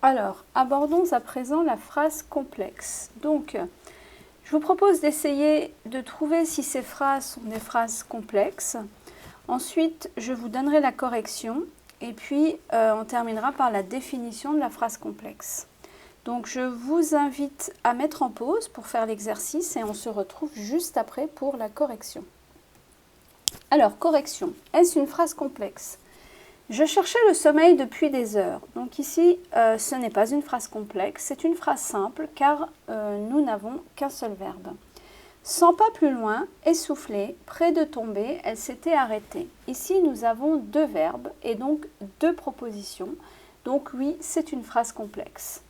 Alors, abordons à présent la phrase complexe. Donc, je vous propose d'essayer de trouver si ces phrases sont des phrases complexes. Ensuite, je vous donnerai la correction et puis on terminera par la définition de la phrase complexe. Donc, je vous invite à mettre en pause pour faire l'exercice et on se retrouve juste après pour la correction. Alors, correction. Est-ce une phrase complexe ? Je cherchais le sommeil depuis des heures. Donc ici, ce n'est pas une phrase complexe, c'est une phrase simple car nous n'avons qu'un seul verbe. 100 pas plus loin, essoufflée, près de tomber, elle s'était arrêtée. Ici, nous avons deux verbes et donc deux propositions. Donc oui, c'est une phrase complexe.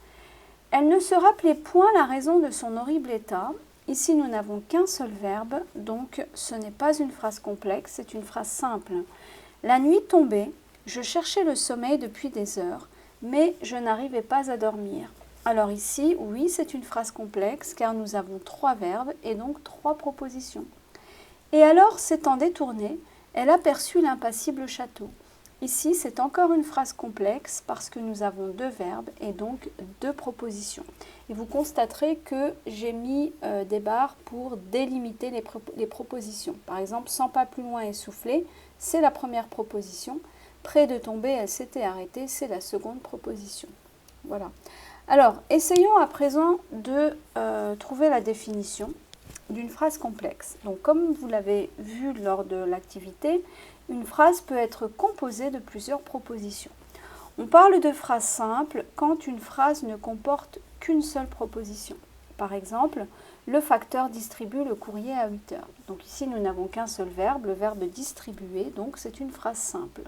Elle ne se rappelait point la raison de son horrible état. Ici, nous n'avons qu'un seul verbe, donc ce n'est pas une phrase complexe, c'est une phrase simple. La nuit tombait. Je cherchais le sommeil depuis des heures, mais je n'arrivais pas à dormir. Alors ici, oui, c'est une phrase complexe car nous avons trois verbes et donc trois propositions. Et alors, s'étant détournée, elle aperçut l'impassible château. Ici, c'est encore une phrase complexe parce que nous avons deux verbes et donc deux propositions. Et vous constaterez que j'ai mis des barres pour délimiter les propositions. Par exemple, 100 pas plus loin essoufflé, c'est la première proposition. Près de tomber, elle s'était arrêtée, c'est la seconde proposition. Voilà. Alors, essayons à présent de trouver la définition d'une phrase complexe. Donc, comme vous l'avez vu lors de l'activité, une phrase peut être composée de plusieurs propositions. On parle de phrase simple quand une phrase ne comporte qu'une seule proposition. Par exemple, le facteur distribue le courrier à 8 heures. Donc ici, nous n'avons qu'un seul verbe, le verbe distribuer, donc c'est une phrase simple.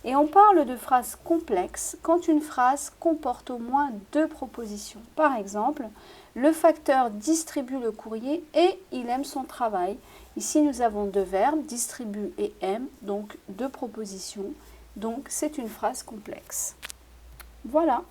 Et on parle de phrase complexe quand une phrase comporte au moins deux propositions. Par exemple, le facteur distribue le courrier et il aime son travail. Ici, nous avons deux verbes, distribue et aime, donc deux propositions. Donc, c'est une phrase complexe. Voilà.